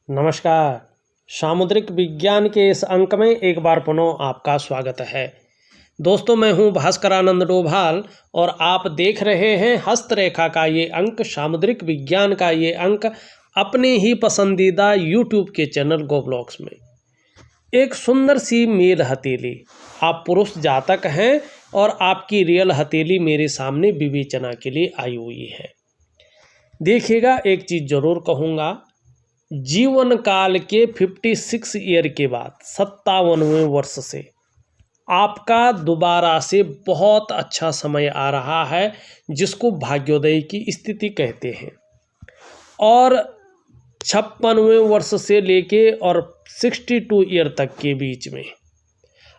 नमस्कार। सामुद्रिक विज्ञान के इस अंक में एक बार पुनः आपका स्वागत है। दोस्तों, मैं हूं भास्करानंद डोभाल और आप देख रहे हैं हस्तरेखा का ये अंक, सामुद्रिक विज्ञान का ये अंक अपने ही पसंदीदा यूट्यूब के चैनल गोब्लॉक्स में। एक सुंदर सी मेल हथेली, आप पुरुष जातक हैं और आपकी रियल हथेली मेरे सामने विवेचना के लिए आई हुई है। देखिएगा, एक चीज़ ज़रूर कहूँगा, जीवन काल के 56 ईयर के बाद 57वें वर्ष से आपका दोबारा से बहुत अच्छा समय आ रहा है, जिसको भाग्योदय की स्थिति कहते हैं। और 56वें वर्ष से लेके और 62 ईयर तक के बीच में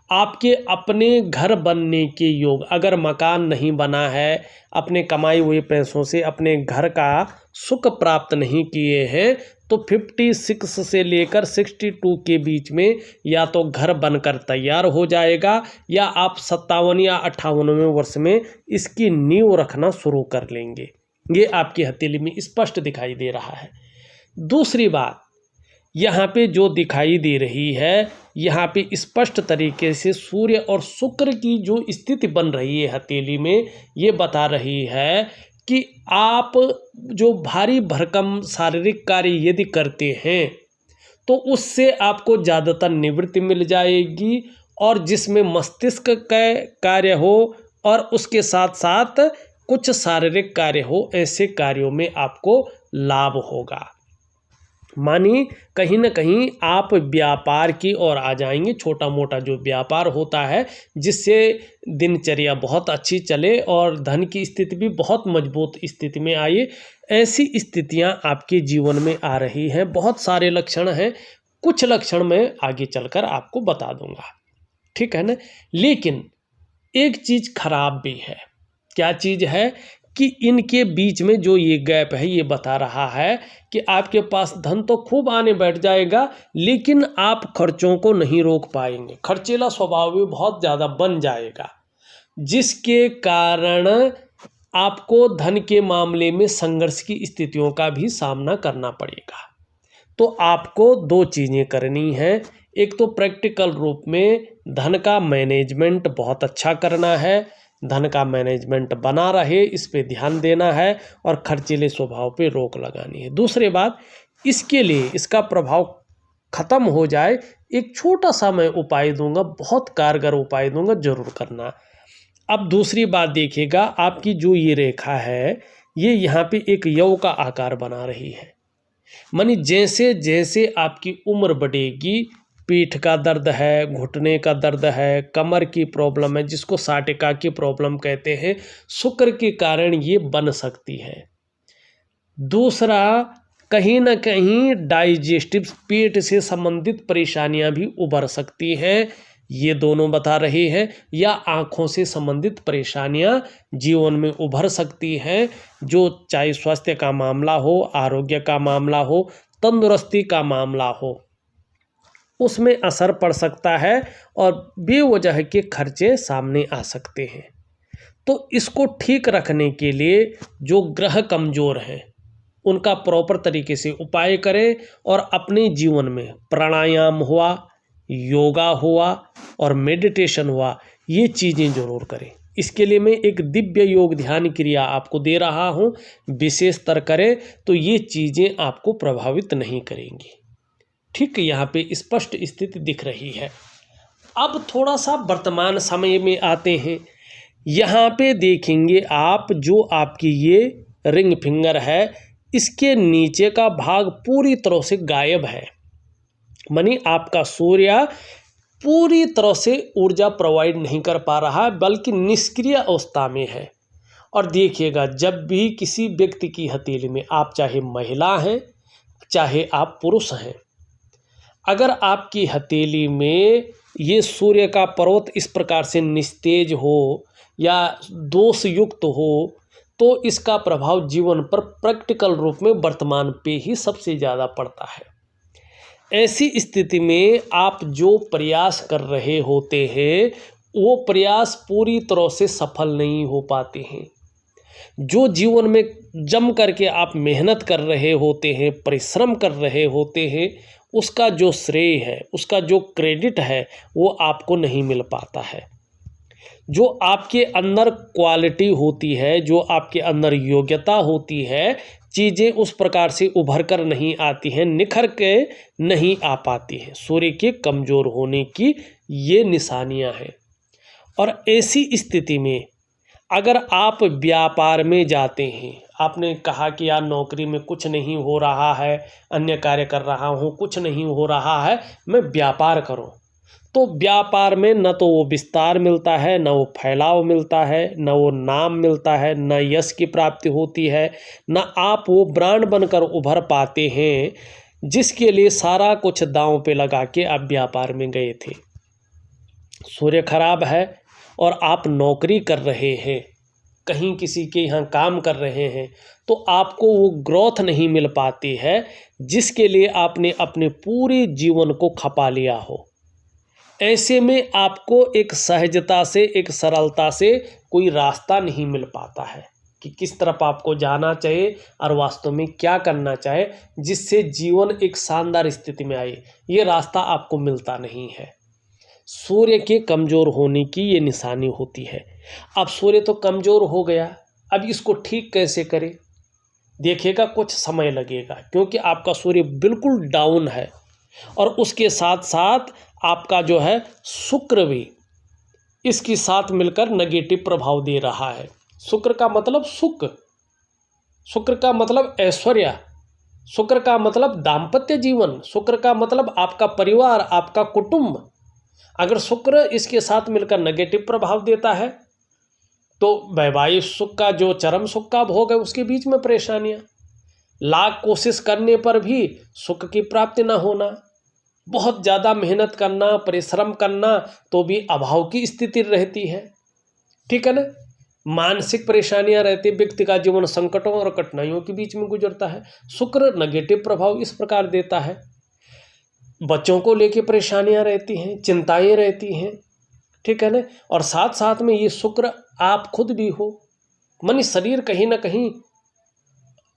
आपके अपने घर बनने के योग, अगर मकान नहीं बना है, अपने कमाए हुए पैसों से अपने घर का सुख प्राप्त नहीं किए हैं, तो 56 से लेकर 62 के बीच में या तो घर बनकर तैयार हो जाएगा या आप 57 या 58वें वर्ष में इसकी नींव रखना शुरू कर लेंगे। ये आपकी हथेली में स्पष्ट दिखाई दे रहा है। दूसरी बात, यहाँ पे जो दिखाई दे रही है, यहाँ पे स्पष्ट तरीके से सूर्य और शुक्र की जो स्थिति बन रही है हथेली में, ये बता रही है कि आप जो भारी भरकम शारीरिक कार्य यदि करते हैं तो उससे आपको ज़्यादातर निवृत्ति मिल जाएगी, और जिसमें मस्तिष्क का कार्य हो और उसके साथ साथ कुछ शारीरिक कार्य हो, ऐसे कार्यों में आपको लाभ होगा। मानिए कहीं ना कहीं आप व्यापार की ओर आ जाएंगे। छोटा मोटा जो व्यापार होता है, जिससे दिनचर्या बहुत अच्छी चले और धन की स्थिति भी बहुत मजबूत स्थिति में आए, ऐसी स्थितियां आपके जीवन में आ रही हैं। बहुत सारे लक्षण हैं, कुछ लक्षण मैं आगे चलकर आपको बता दूंगा, ठीक है ना। लेकिन एक चीज़ खराब भी है। क्या चीज़ है कि इनके बीच में जो ये गैप है, ये बता रहा है कि आपके पास धन तो खूब आने बैठ जाएगा, लेकिन आप खर्चों को नहीं रोक पाएंगे। खर्चीला स्वभाव भी बहुत ज़्यादा बन जाएगा, जिसके कारण आपको धन के मामले में संघर्ष की स्थितियों का भी सामना करना पड़ेगा। तो आपको दो चीज़ें करनी है। एक तो प्रैक्टिकल रूप में धन का मैनेजमेंट बहुत अच्छा करना है, धन का मैनेजमेंट बना रहे, इस पे ध्यान देना है और खर्चीले स्वभाव पे रोक लगानी है। दूसरी बात, इसके लिए इसका प्रभाव खत्म हो जाए, एक छोटा सा मैं उपाय दूंगा, बहुत कारगर उपाय दूंगा, जरूर करना। अब दूसरी बात देखिएगा, आपकी जो ये रेखा है, ये यहाँ पे एक यव का आकार बना रही है। मानी जैसे जैसे आपकी उम्र बढ़ेगी, पीठ का दर्द है, घुटने का दर्द है, कमर की प्रॉब्लम है, जिसको साटिका की प्रॉब्लम कहते हैं, शुक्र के कारण ये बन सकती है। दूसरा, कहीं ना कहीं डाइजेस्टिव, पेट से संबंधित परेशानियां भी उभर सकती हैं, ये दोनों बता रही है। या आँखों से संबंधित परेशानियां जीवन में उभर सकती हैं, जो चाहे स्वास्थ्य का मामला हो, आरोग्य का मामला हो, तंदुरुस्ती का मामला हो, उसमें असर पड़ सकता है और बेवजह के खर्चे सामने आ सकते हैं। तो इसको ठीक रखने के लिए जो ग्रह कमज़ोर हैं, उनका प्रॉपर तरीके से उपाय करें और अपने जीवन में प्राणायाम हुआ, योगा हुआ और मेडिटेशन हुआ, ये चीज़ें ज़रूर करें। इसके लिए मैं एक दिव्य योग ध्यान क्रिया आपको दे रहा हूँ, विशेषतर करें तो ये चीज़ें आपको प्रभावित नहीं करेंगी। ठीक यहाँ पे स्पष्ट स्थिति दिख रही है। अब थोड़ा सा वर्तमान समय में आते हैं। यहाँ पे देखेंगे आप, जो आपकी ये रिंग फिंगर है, इसके नीचे का भाग पूरी तरह से गायब है। मानी आपका सूर्य पूरी तरह से ऊर्जा प्रोवाइड नहीं कर पा रहा, बल्कि निष्क्रिय अवस्था में है। और देखिएगा, जब भी किसी व्यक्ति की हथेली में, आप चाहे महिला हैं चाहे आप पुरुष हैं, अगर आपकी हथेली में ये सूर्य का पर्वत इस प्रकार से निस्तेज हो या दोष युक्त हो, तो इसका प्रभाव जीवन पर प्रैक्टिकल रूप में वर्तमान पे ही सबसे ज़्यादा पड़ता है। ऐसी स्थिति में आप जो प्रयास कर रहे होते हैं, वो प्रयास पूरी तरह से सफल नहीं हो पाते हैं। जो जीवन में जम करके आप मेहनत कर रहे होते हैं, परिश्रम कर रहे होते हैं, उसका जो श्रेय है, उसका जो क्रेडिट है, वो आपको नहीं मिल पाता है। जो आपके अंदर क्वालिटी होती है, जो आपके अंदर योग्यता होती है, चीज़ें उस प्रकार से उभर कर नहीं आती हैं, निखर के नहीं आ पाती हैं। सूर्य के कमज़ोर होने की ये निशानियां हैं। और ऐसी स्थिति में अगर आप व्यापार में जाते हैं, आपने कहा कि यार नौकरी में कुछ नहीं हो रहा है, अन्य कार्य कर रहा हूँ, कुछ नहीं हो रहा है, मैं व्यापार करूँ, तो व्यापार में न तो वो विस्तार मिलता है, न वो फैलाव मिलता है, न वो नाम मिलता है, न यश की प्राप्ति होती है, न आप वो ब्रांड बनकर उभर पाते हैं जिसके लिए सारा कुछ दांव पे लगा के आप व्यापार में गए थे। सूर्य खराब है और आप नौकरी कर रहे हैं, कहीं किसी के यहाँ काम कर रहे हैं, तो आपको वो ग्रोथ नहीं मिल पाती है जिसके लिए आपने अपने पूरे जीवन को खपा लिया हो। ऐसे में आपको एक सहजता से, एक सरलता से कोई रास्ता नहीं मिल पाता है कि किस तरफ आपको जाना चाहिए और वास्तव में क्या करना चाहिए जिससे जीवन एक शानदार स्थिति में आए। ये रास्ता आपको मिलता नहीं है। सूर्य के कमज़ोर होने की ये निशानी होती है। अब सूर्य तो कमज़ोर हो गया, अब इसको ठीक कैसे करें? देखिएगा कुछ समय लगेगा, क्योंकि आपका सूर्य बिल्कुल डाउन है और उसके साथ साथ आपका जो है शुक्र भी इसके साथ मिलकर नेगेटिव प्रभाव दे रहा है। शुक्र का मतलब सुख, शुक्र का मतलब ऐश्वर्य, शुक्र का मतलब दाम्पत्य जीवन, शुक्र का मतलब आपका परिवार, आपका कुटुंब। अगर शुक्र इसके साथ मिलकर नेगेटिव प्रभाव देता है तो वैवाहिक सुख का जो चरम सुख का भोग है उसके बीच में परेशानियां, लाख कोशिश करने पर भी सुख की प्राप्ति न होना, बहुत ज़्यादा मेहनत करना, परिश्रम करना तो भी अभाव की स्थिति रहती है। ठीक है ना? मानसिक परेशानियां रहती, व्यक्ति का जीवन संकटों और कठिनाइयों के बीच में गुजरता है। शुक्र नेगेटिव प्रभाव इस प्रकार देता है। बच्चों को लेके परेशानियां रहती हैं, चिंताएं रहती हैं। ठीक है ना? और साथ साथ में ये शुक्र आप खुद भी हो, मन शरीर कहीं ना कहीं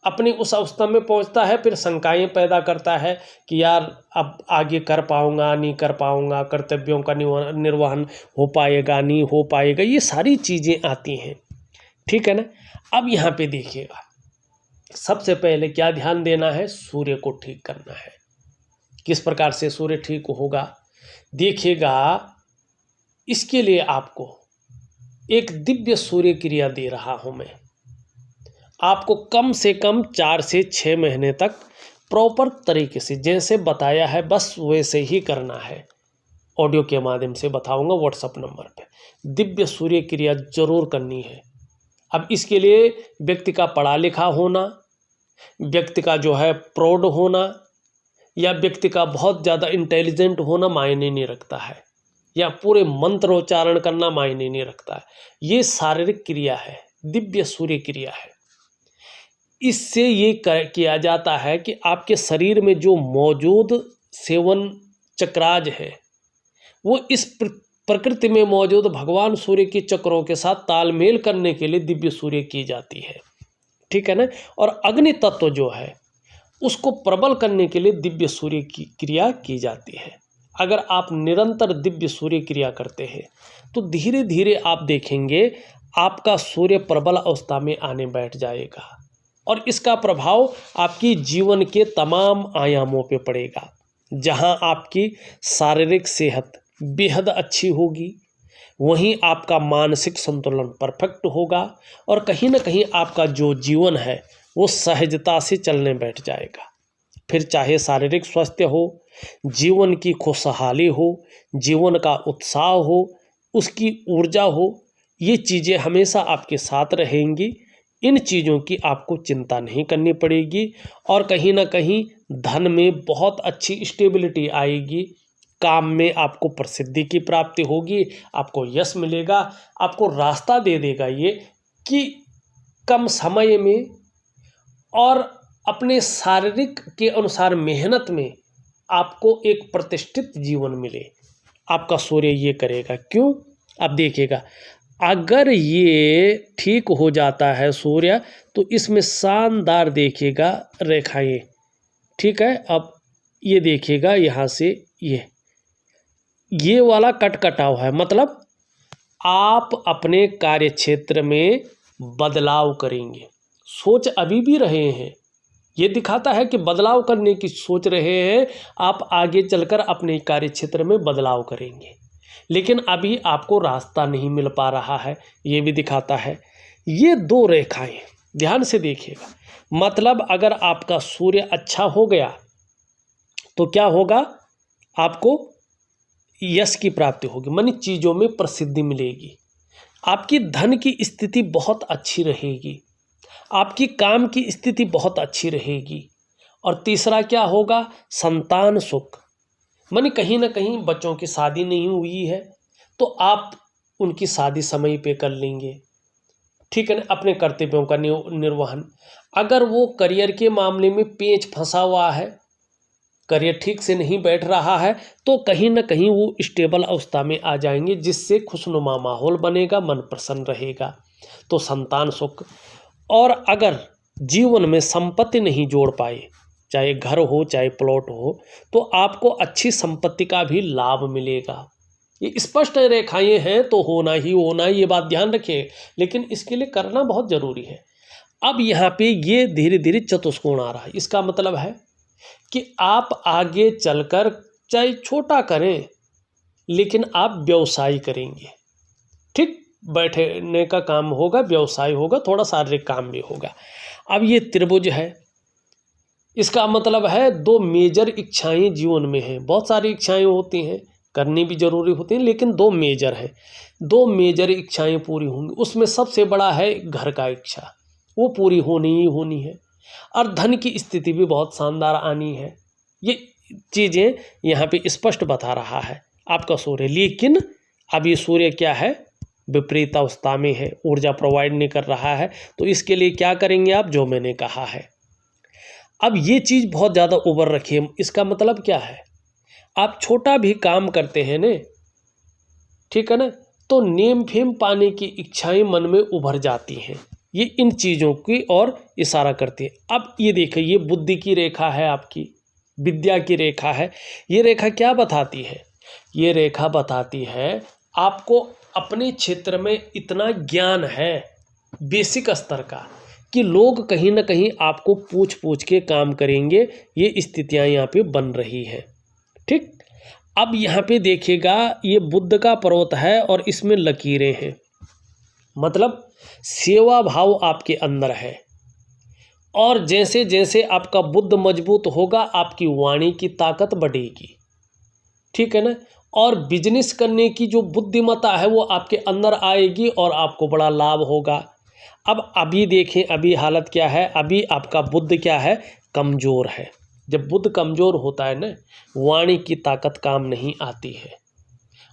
अपनी उस अवस्था में पहुंचता है, फिर शंकाएं पैदा करता है कि यार अब आगे कर पाऊंगा नहीं कर पाऊंगा, कर्तव्यों का निर्वहन हो पाएगा नहीं हो पाएगा, ये सारी चीज़ें आती हैं। ठीक है ना? अब यहाँ पे देखिएगा, सबसे पहले क्या ध्यान देना है, सूर्य को ठीक करना है। किस प्रकार से सूर्य ठीक होगा देखिएगा, इसके लिए आपको एक दिव्य सूर्य क्रिया दे रहा हूँ मैं। आपको कम से कम 4 से 6 महीने तक प्रॉपर तरीके से जैसे बताया है बस वैसे ही करना है। ऑडियो के माध्यम से बताऊंगा व्हाट्सएप नंबर पे। दिव्य सूर्य क्रिया जरूर करनी है। अब इसके लिए व्यक्ति का पढ़ा लिखा होना, व्यक्ति का जो है प्रौढ़ होना या व्यक्ति का बहुत ज़्यादा इंटेलिजेंट होना मायने नहीं रखता है, या पूरे मंत्रोच्चारण करना मायने नहीं रखता है। ये शारीरिक क्रिया है, दिव्य सूर्य क्रिया है। इससे ये किया जाता है कि आपके शरीर में जो मौजूद 7 चक्राज है वो इस प्रकृति में मौजूद भगवान सूर्य के चक्रों के साथ तालमेल करने के लिए दिव्य सूर्य की जाती है। ठीक है ना? और अग्नि तत्व जो है उसको प्रबल करने के लिए दिव्य सूर्य की क्रिया की जाती है। अगर आप निरंतर दिव्य सूर्य क्रिया करते हैं तो धीरे धीरे आप देखेंगे आपका सूर्य प्रबल अवस्था में आने बैठ जाएगा और इसका प्रभाव आपकी जीवन के तमाम आयामों पे पड़ेगा। जहां आपकी शारीरिक सेहत बेहद अच्छी होगी, वहीं आपका मानसिक संतुलन परफेक्ट होगा और कहीं ना कहीं आपका जो जीवन है वो सहजता से चलने बैठ जाएगा। फिर चाहे शारीरिक स्वास्थ्य हो, जीवन की खुशहाली हो, जीवन का उत्साह हो, उसकी ऊर्जा हो, ये चीज़ें हमेशा आपके साथ रहेंगी। इन चीज़ों की आपको चिंता नहीं करनी पड़ेगी और कहीं ना कहीं धन में बहुत अच्छी स्टेबिलिटी आएगी। काम में आपको प्रसिद्धि की प्राप्ति होगी, आपको यश मिलेगा, आपको रास्ता दे देगा ये कि कम समय में और अपने शारीरिक के अनुसार मेहनत में आपको एक प्रतिष्ठित जीवन मिले। आपका सूर्य ये करेगा। क्यों? अब देखिएगा, अगर ये ठीक हो जाता है सूर्य, तो इसमें शानदार देखिएगा रेखाएं। ठीक है, अब ये देखिएगा यहाँ से ये वाला कटकटाव है, मतलब आप अपने कार्य क्षेत्र में बदलाव करेंगे। सोच अभी भी रहे हैं, ये दिखाता है कि बदलाव करने की सोच रहे हैं, आप आगे चलकर अपने कार्य क्षेत्र में बदलाव करेंगे, लेकिन अभी आपको रास्ता नहीं मिल पा रहा है, ये भी दिखाता है। ये दो रेखाएं ध्यान से देखिएगा, मतलब अगर आपका सूर्य अच्छा हो गया तो क्या होगा, आपको यश की प्राप्ति होगी, मानी चीज़ों में प्रसिद्धि मिलेगी, आपकी धन की स्थिति बहुत अच्छी रहेगी, आपकी काम की स्थिति बहुत अच्छी रहेगी। और तीसरा क्या होगा, संतान सुख, मानी कहीं ना कहीं बच्चों की शादी नहीं हुई है तो आप उनकी शादी समय पे कर लेंगे। ठीक है ना, अपने कर्तव्यों का निर्वहन। अगर वो करियर के मामले में पेच फंसा हुआ है, करियर ठीक से नहीं बैठ रहा है, तो कहीं ना कहीं वो स्टेबल अवस्था में आ जाएंगे, जिससे खुशनुमा माहौल बनेगा, मन प्रसन्न रहेगा। तो संतान सुख। और अगर जीवन में संपत्ति नहीं जोड़ पाए, चाहे घर हो चाहे प्लॉट हो, तो आपको अच्छी संपत्ति का भी लाभ मिलेगा। ये स्पष्ट रेखाएं हैं तो होना ही होना, ये बात ध्यान रखें, लेकिन इसके लिए करना बहुत ज़रूरी है। अब यहाँ पे ये धीरे धीरे चतुष्कोण आ रहा है, इसका मतलब है कि आप आगे चलकर चाहे छोटा करें, लेकिन आप व्यवसाय करेंगे। ठीक, बैठने का काम होगा, व्यवसाय होगा, थोड़ा शारीरिक काम भी होगा। अब ये त्रिभुज है, इसका मतलब है दो मेजर इच्छाएं जीवन में हैं। बहुत सारी इच्छाएं होती हैं, करनी भी जरूरी होती हैं, लेकिन दो मेजर हैं, दो मेजर इच्छाएं पूरी होंगी। उसमें सबसे बड़ा है घर का इच्छा, वो पूरी होनी ही होनी है। और धन की स्थिति भी बहुत शानदार आनी है। ये चीज़ें यहाँ पे स्पष्ट बता रहा है आपका सूर्य। लेकिन अब ये सूर्य क्या है, विपरीत अवस्था में है, ऊर्जा प्रोवाइड नहीं कर रहा है। तो इसके लिए क्या करेंगे आप, जो मैंने कहा है। अब ये चीज़ बहुत ज़्यादा उबर रखिए। इसका मतलब क्या है, आप छोटा भी काम करते हैं ना, ठीक है ना, तो नेम फेम पाने की इच्छाएं मन में उभर जाती हैं। ये इन चीज़ों की ओर इशारा करती है। अब ये देखिए, ये बुद्धि की रेखा है, आपकी विद्या की रेखा है। ये रेखा क्या बताती है, ये रेखा बताती है आपको अपने क्षेत्र में इतना ज्ञान है बेसिक स्तर का कि लोग कहीं ना कहीं आपको पूछ पूछ के काम करेंगे। ये स्थितियां यहाँ पे बन रही है। ठीक, अब यहाँ पे देखिएगा, ये बुद्ध का पर्वत है और इसमें लकीरें हैं, मतलब सेवा भाव आपके अंदर है। और जैसे जैसे आपका बुद्ध मजबूत होगा, आपकी वाणी की ताकत बढ़ेगी। ठीक है ना, और बिजनेस करने की जो बुद्धिमत्ता है वो आपके अंदर आएगी और आपको बड़ा लाभ होगा। अब अभी देखें, अभी हालत क्या है, अभी आपका बुद्ध क्या है, कमज़ोर है। जब बुद्ध कमज़ोर होता है ना, वाणी की ताकत काम नहीं आती है।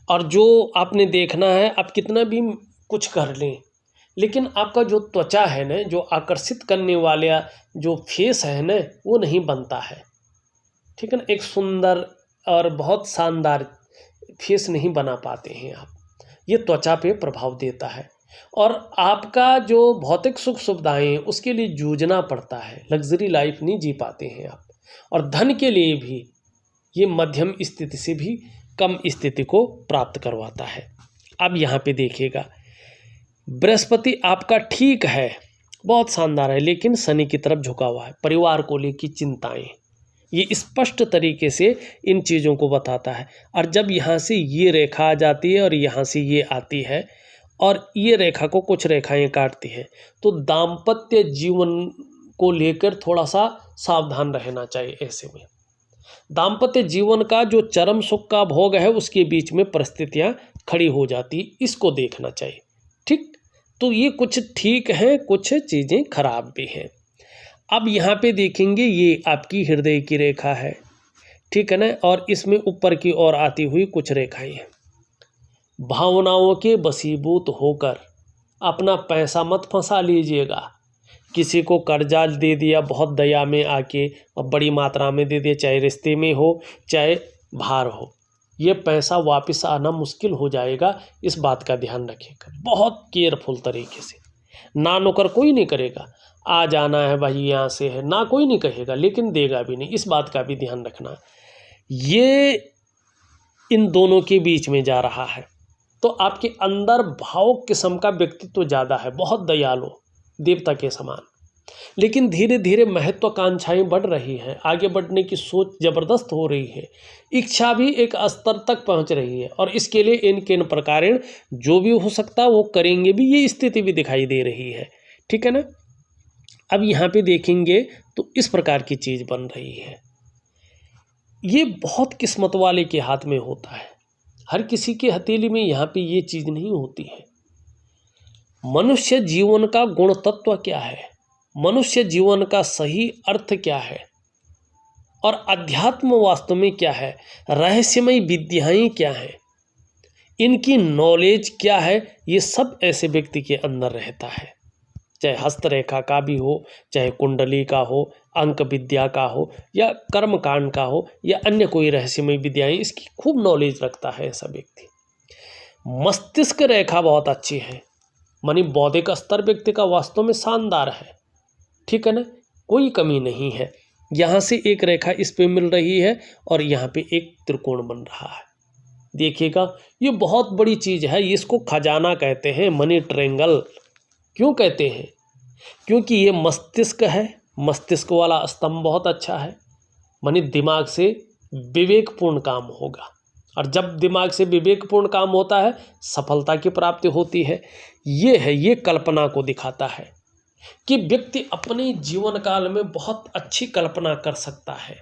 और जो आपने देखना है, आप कितना भी कुछ कर लें, लेकिन आपका जो त्वचा है ना, जो आकर्षित करने वाला जो फेस है ना, वो नहीं बनता है। ठीक है ना, एक सुंदर और बहुत शानदार फेस नहीं बना पाते हैं आप। ये त्वचा पे प्रभाव देता है। और आपका जो भौतिक सुख सुविधाएं, उसके लिए जूझना पड़ता है, लग्जरी लाइफ नहीं जी पाते हैं आप। और धन के लिए भी ये मध्यम स्थिति से भी कम स्थिति को प्राप्त करवाता है। अब यहाँ पे देखिएगा, बृहस्पति आपका ठीक है, बहुत शानदार है, लेकिन शनि की तरफ झुका हुआ है। परिवार को लेकर चिंताएं, ये स्पष्ट तरीके से इन चीज़ों को बताता है। और जब यहाँ से ये रेखा आ जाती है और यहाँ से ये आती है और ये रेखा को कुछ रेखाएं काटती है, तो दाम्पत्य जीवन को लेकर थोड़ा सा सावधान रहना चाहिए। ऐसे में दाम्पत्य जीवन का जो चरम सुख का भोग है, उसके बीच में परिस्थितियां खड़ी हो जाती, इसको देखना चाहिए। ठीक, तो ये कुछ ठीक है, कुछ चीज़ें खराब भी हैं। अब यहाँ पे देखेंगे, ये आपकी हृदय की रेखा है, ठीक है ना, और इसमें ऊपर की ओर आती हुई कुछ रेखाएं हैं। भावनाओं के वशीभूत होकर अपना पैसा मत फंसा लीजिएगा। किसी को कर्जा दे दिया बहुत दया में आके, और बड़ी मात्रा में दे दिया, चाहे रिश्ते में हो चाहे बाहर हो, ये पैसा वापस आना मुश्किल हो जाएगा, इस बात का ध्यान रखिएगा बहुत केयरफुल तरीके से। ना नौकर कोई नहीं करेगा, आ जाना है भाई यहाँ से है ना, कोई नहीं कहेगा, लेकिन देगा भी नहीं, इस बात का भी ध्यान रखना। ये इन दोनों के बीच में जा रहा है, तो आपके अंदर भावुक किस्म का व्यक्तित्व ज़्यादा है, बहुत दयालु, देवता के समान। लेकिन धीरे धीरे महत्वाकांक्षाएं बढ़ रही हैं, आगे बढ़ने की सोच ज़बरदस्त हो रही है, इच्छा भी एक स्तर तक पहुंच रही है, और इसके लिए इन प्रकार जो भी हो सकता है वो करेंगे भी, ये स्थिति भी दिखाई दे रही है। ठीक है ना। अब यहाँ पे देखेंगे तो इस प्रकार की चीज़ बन रही है। ये बहुत किस्मत वाले के हाथ में होता है, हर किसी के हथेली में यहाँ पे ये चीज़ नहीं होती है। मनुष्य जीवन का गुण तत्व क्या है, मनुष्य जीवन का सही अर्थ क्या है, और अध्यात्म वास्तव में क्या है, रहस्यमय विद्याएं क्या हैं, इनकी नॉलेज क्या है, ये सब ऐसे व्यक्ति के अंदर रहता है। चाहे हस्तरेखा का भी हो, चाहे कुंडली का हो, अंक विद्या का हो, या कर्मकांड का हो, या अन्य कोई रहस्यमय विद्याएं, इसकी खूब नॉलेज रखता है ऐसा व्यक्ति। मस्तिष्क रेखा बहुत अच्छी है, मानी बौद्धिक स्तर व्यक्ति का वास्तव में शानदार है। ठीक है ना, कोई कमी नहीं है। यहाँ से एक रेखा इस पे मिल रही है और यहाँ पे एक त्रिकोण बन रहा है। देखिएगा ये बहुत बड़ी चीज़ है, इसको खजाना कहते हैं, मनी ट्रेंगल। क्यों कहते हैं? क्योंकि ये मस्तिष्क है, मस्तिष्क वाला स्तंभ बहुत अच्छा है, मानी दिमाग से विवेकपूर्ण काम होगा, और जब दिमाग से विवेकपूर्ण काम होता है सफलता की प्राप्ति होती है। ये है, ये कल्पना को दिखाता है कि व्यक्ति अपने जीवन काल में बहुत अच्छी कल्पना कर सकता है।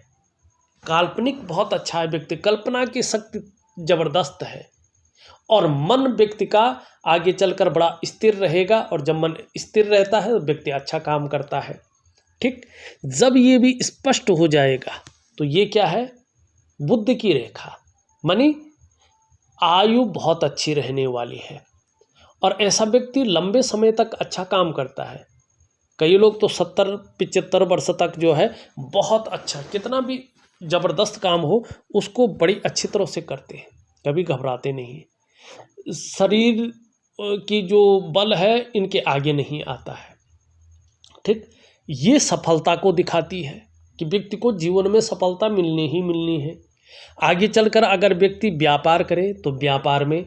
काल्पनिक बहुत अच्छा है व्यक्ति, कल्पना की शक्ति जबरदस्त है, और मन व्यक्ति का आगे चलकर बड़ा स्थिर रहेगा, और जब मन स्थिर रहता है तो व्यक्ति अच्छा काम करता है। ठीक, जब ये भी स्पष्ट हो जाएगा तो ये क्या है, बुद्ध की रेखा, मानी आयु बहुत अच्छी रहने वाली है, और ऐसा व्यक्ति लंबे समय तक अच्छा काम करता है। कई लोग तो 70-75 वर्ष तक जो है बहुत अच्छा, कितना भी ज़बरदस्त काम हो उसको बड़ी अच्छी तरह से करते हैं, कभी घबराते नहीं। शरीर की जो बल है इनके आगे नहीं आता है। ठीक, ये सफलता को दिखाती है कि व्यक्ति को जीवन में सफलता मिलनी ही मिलनी है। आगे चलकर अगर व्यक्ति व्यापार करे तो व्यापार में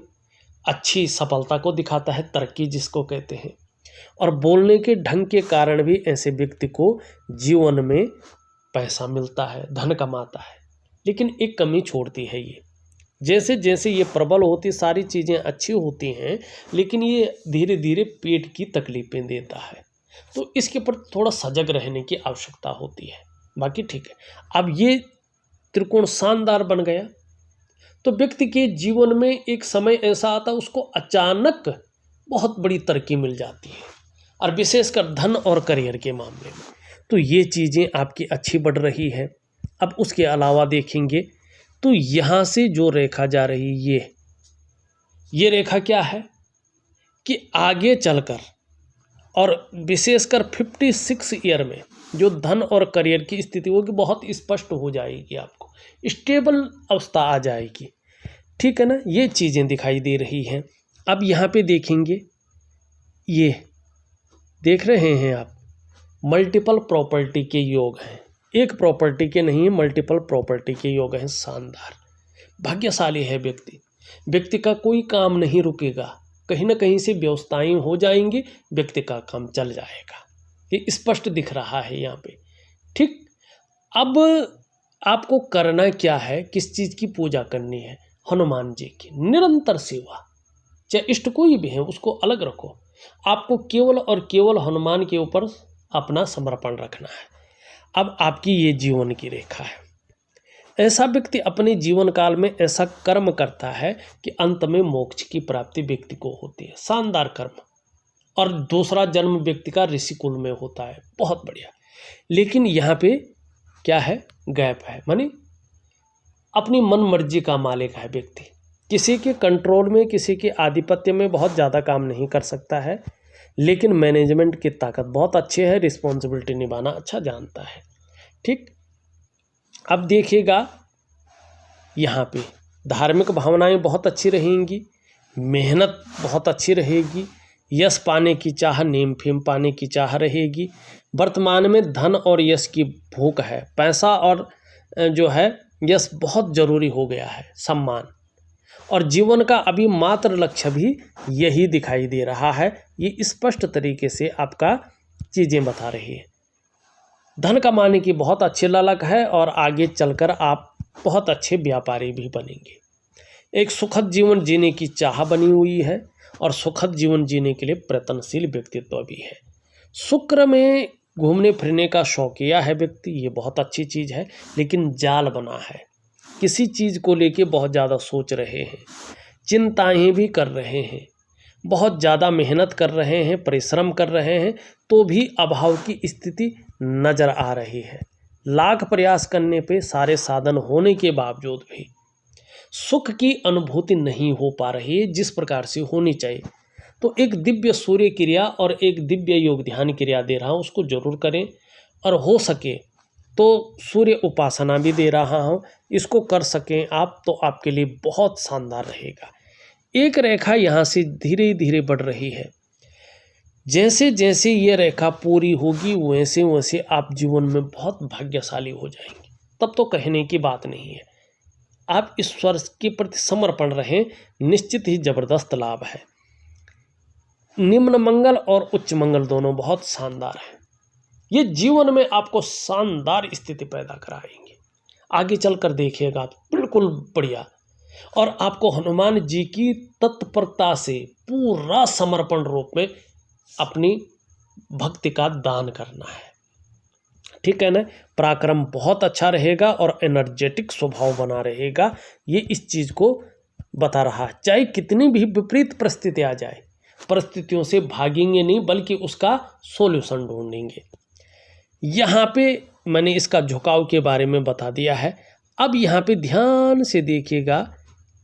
अच्छी सफलता को दिखाता है, तरक्की जिसको कहते हैं। और बोलने के ढंग के कारण भी ऐसे व्यक्ति को जीवन में पैसा मिलता है, धन कमाता है। लेकिन एक कमी छोड़ती है ये, जैसे जैसे ये प्रबल होती सारी चीज़ें अच्छी होती हैं, लेकिन ये धीरे धीरे पेट की तकलीफ़ें देता है, तो इसके ऊपर थोड़ा सजग रहने की आवश्यकता होती है। बाकी ठीक है। अब ये त्रिकोण शानदार बन गया तो व्यक्ति के जीवन में एक समय ऐसा आता है उसको अचानक बहुत बड़ी तरक्की मिल जाती है, और विशेषकर धन और करियर के मामले में तो ये चीज़ें आपकी अच्छी बढ़ रही है। अब उसके अलावा देखेंगे तो यहाँ से जो रेखा जा रही ये रेखा क्या है कि आगे चलकर और विशेषकर 56 ईयर में जो धन और करियर की स्थिति होगी बहुत स्पष्ट हो जाएगी, आपको स्टेबल अवस्था आ जाएगी। ठीक है ना, ये चीज़ें दिखाई दे रही हैं। अब यहाँ पे देखेंगे, ये देख रहे हैं आप, मल्टीपल प्रॉपर्टी के योग हैं, एक प्रॉपर्टी के नहीं, मल्टीपल प्रॉपर्टी के योग हैं। शानदार, भाग्यशाली है व्यक्ति का कोई काम नहीं रुकेगा, कहीं ना कहीं से व्यवस्थाएं हो जाएंगी, व्यक्ति का काम चल जाएगा, ये स्पष्ट दिख रहा है यहाँ पे। ठीक, अब आपको करना क्या है, किस चीज़ की पूजा करनी है? हनुमान जी की निरंतर सेवा, चाहे इष्ट कोई भी है उसको अलग रखो, आपको केवल और केवल हनुमान के ऊपर अपना समर्पण रखना है। अब आपकी ये जीवन की रेखा है। ऐसा व्यक्ति अपने जीवन काल में ऐसा कर्म करता है कि अंत में मोक्ष की प्राप्ति व्यक्ति को होती है, शानदार कर्म, और दूसरा जन्म व्यक्ति का ऋषि कुल में होता है, बहुत बढ़िया। लेकिन यहाँ पे क्या है, गैप है, मानी अपनी मन मर्जी का मालिक है व्यक्ति, किसी के कंट्रोल में, किसी के आधिपत्य में बहुत ज़्यादा काम नहीं कर सकता है, लेकिन मैनेजमेंट की ताकत बहुत अच्छी है, रिस्पॉन्सिबिलिटी निभाना अच्छा जानता है। ठीक, अब देखिएगा यहाँ पे धार्मिक भावनाएं बहुत अच्छी रहेंगी, मेहनत बहुत अच्छी रहेगी, यश पाने की चाह, नेम फेम पाने की चाह रहेगी। वर्तमान में धन और यश की भूख है, पैसा और जो है यश बहुत ज़रूरी हो गया है, सम्मान, और जीवन का अभी मात्र लक्ष्य भी यही दिखाई दे रहा है। ये स्पष्ट तरीके से आपका चीज़ें बता रही है। धन कमाने की बहुत अच्छी ललक है और आगे चलकर आप बहुत अच्छे व्यापारी भी बनेंगे। एक सुखद जीवन जीने की चाह बनी हुई है और सुखद जीवन जीने के लिए प्रयत्नशील व्यक्तित्व भी है। शुक्र में घूमने फिरने का शौकिया है व्यक्ति, ये बहुत अच्छी चीज़ है, लेकिन जाल बना है। किसी चीज़ को लेके बहुत ज़्यादा सोच रहे हैं, चिंताएं भी कर रहे हैं, बहुत ज़्यादा मेहनत कर रहे हैं, परिश्रम कर रहे हैं, तो भी अभाव की स्थिति नज़र आ रही है। लाख प्रयास करने पे सारे साधन होने के बावजूद भी सुख की अनुभूति नहीं हो पा रही है जिस प्रकार से होनी चाहिए। तो एक दिव्य सूर्य क्रिया और एक दिव्य योग ध्यान क्रिया दे रहा हूँ, उसको जरूर करें, और हो सके तो सूर्य उपासना भी दे रहा हूँ, इसको कर सकें आप तो आपके लिए बहुत शानदार रहेगा। एक रेखा यहाँ से धीरे धीरे बढ़ रही है, जैसे जैसे ये रेखा पूरी होगी वैसे वैसे आप जीवन में बहुत भाग्यशाली हो जाएंगे। तब तो कहने की बात नहीं है, आप ईश्वर के प्रति समर्पण रहें, निश्चित ही जबरदस्त लाभ है। निम्न मंगल और उच्च मंगल दोनों बहुत शानदार हैं, ये जीवन में आपको शानदार स्थिति पैदा कराएंगे। आगे चलकर देखिएगा बिल्कुल बढ़िया, और आपको हनुमान जी की तत्परता से पूरा समर्पण रूप में अपनी भक्ति का दान करना है, ठीक है ना। पराक्रम बहुत अच्छा रहेगा और एनर्जेटिक स्वभाव बना रहेगा, ये इस चीज़ को बता रहा है। चाहे कितनी भी विपरीत परिस्थिति आ जाए, परिस्थितियों से भागेंगे नहीं बल्कि उसका सॉल्यूशन ढूंढेंगे। यहाँ पे मैंने इसका झुकाव के बारे में बता दिया है। अब यहाँ पे ध्यान से देखिएगा,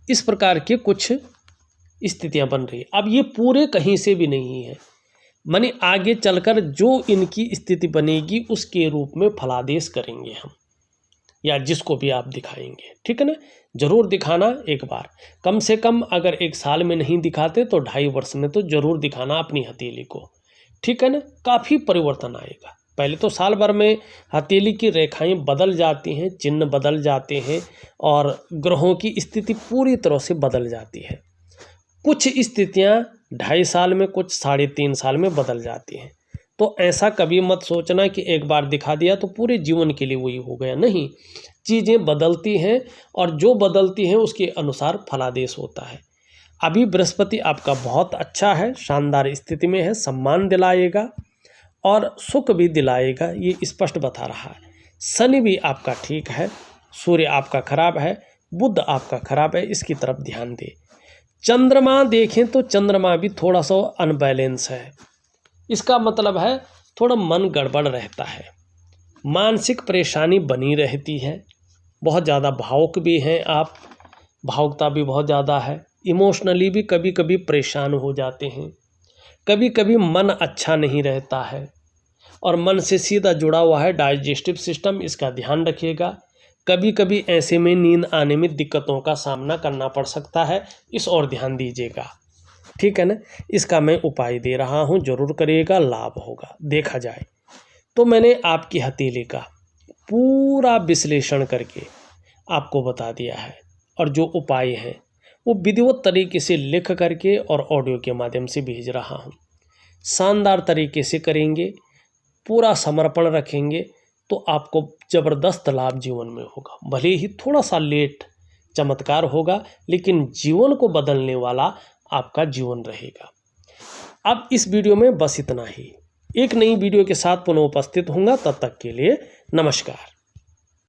इस प्रकार के कुछ स्थितियाँ बन रही है। अब ये पूरे कहीं से भी नहीं है, माने आगे चलकर जो इनकी स्थिति बनेगी उसके रूप में फलादेश करेंगे हम, या जिसको भी आप दिखाएंगे, ठीक है ना। जरूर दिखाना एक बार, कम से कम अगर 1 साल में नहीं दिखाते तो 2.5 वर्ष में तो जरूर दिखाना अपनी हथेली को, ठीक है ना। काफ़ी परिवर्तन आएगा। पहले तो साल भर में हथेली की रेखाएं बदल जाती हैं, चिन्ह बदल जाते हैं और ग्रहों की स्थिति पूरी तरह से बदल जाती है। कुछ स्थितियां 2.5 साल में, कुछ 3.5 साल में बदल जाती हैं। तो ऐसा कभी मत सोचना कि एक बार दिखा दिया तो पूरे जीवन के लिए वही हो गया, नहीं। चीज़ें बदलती हैं और जो बदलती हैं उसके अनुसार फलादेश होता है। अभी बृहस्पति आपका बहुत अच्छा है, शानदार स्थिति में है, सम्मान दिलाएगा और सुख भी दिलाएगा, ये स्पष्ट बता रहा है। शनि भी आपका ठीक है, सूर्य आपका खराब है, बुध आपका खराब है, इसकी तरफ ध्यान दें। चंद्रमा देखें तो चंद्रमा भी थोड़ा सा अनबैलेंस है, इसका मतलब है थोड़ा मन गड़बड़ रहता है, मानसिक परेशानी बनी रहती है, बहुत ज़्यादा भावुक भी हैं आप, भावुकता भी बहुत ज़्यादा है, इमोशनली भी कभी कभी परेशान हो जाते हैं, कभी कभी मन अच्छा नहीं रहता है और मन से सीधा जुड़ा हुआ है डाइजेस्टिव सिस्टम, इसका ध्यान रखिएगा। कभी कभी ऐसे में नींद आने में दिक्कतों का सामना करना पड़ सकता है, इस ओर ध्यान दीजिएगा, ठीक है ना। इसका मैं उपाय दे रहा हूँ, जरूर करिएगा, लाभ होगा। देखा जाए तो मैंने आपकी हथेली का पूरा विश्लेषण करके आपको बता दिया है और जो उपाय हैं वो विधिवत तरीके से लिख करके और ऑडियो के माध्यम से भेज रहा हूँ। शानदार तरीके से करेंगे, पूरा समर्पण रखेंगे तो आपको ज़बरदस्त लाभ जीवन में होगा। भले ही थोड़ा सा लेट चमत्कार होगा, लेकिन जीवन को बदलने वाला आपका जीवन रहेगा। अब इस वीडियो में बस इतना ही। एक नई वीडियो के साथ पुनः उपस्थित होऊंगा, तब तक के लिए नमस्कार।